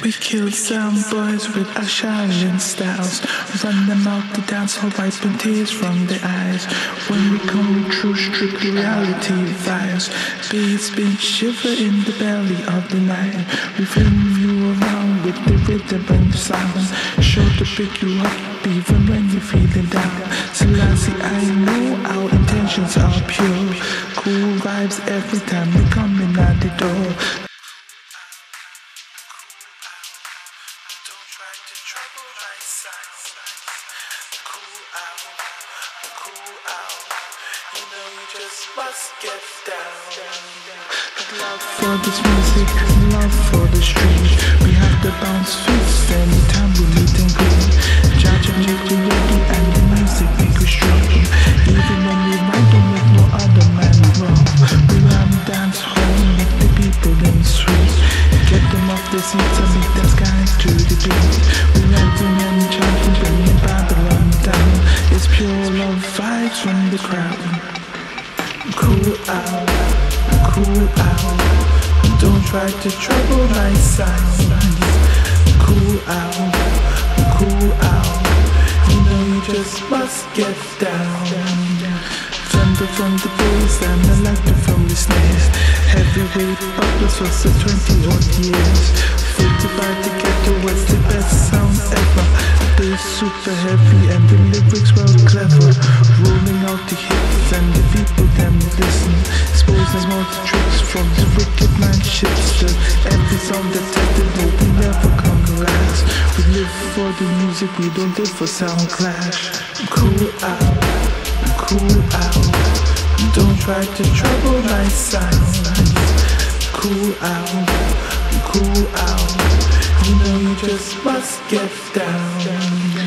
We kill some boys with our shining styles. Run them out the dance hall, wiping tears from their eyes. When we come true, strict reality vibes. Beats been shiver in the belly of the night. We fling you around with the rhythm and the sound. Sure to pick you up even when you're feeling down. Selassie, I know our intentions are pure. Cool vibes every time we coming out the door. Love for this music, love for the street. We have to bounce fists anytime we meet and greet. Judge and make you ready and the music make you strong. Even when we ride, don't make no other man wrong. We run dance home, make the people them sweet. Get them off the seats and make them skies to the beat. We ranting and chanting, bringing Babylon down. It's pure love vibes from the crowd. Cool out, cool out. Don't try to trouble my sound. Cool out, cool out. You know you just must get down. Thunder from the bass and the laughter from the snares. Heavyweight bubbles for the 20-odd years. 45 to get to what's the best sound ever. Bass super heavy and the lyrics well clever. Rolling out the hits and the people them listen. Exposing all the tricks from the wicked man shipster. Every song that tested hope we never come last. We live for the music, we don't live for sound clash. Cool out, cool out. Don't try to trouble my sound. Cool out, cool out. You know you just must get down.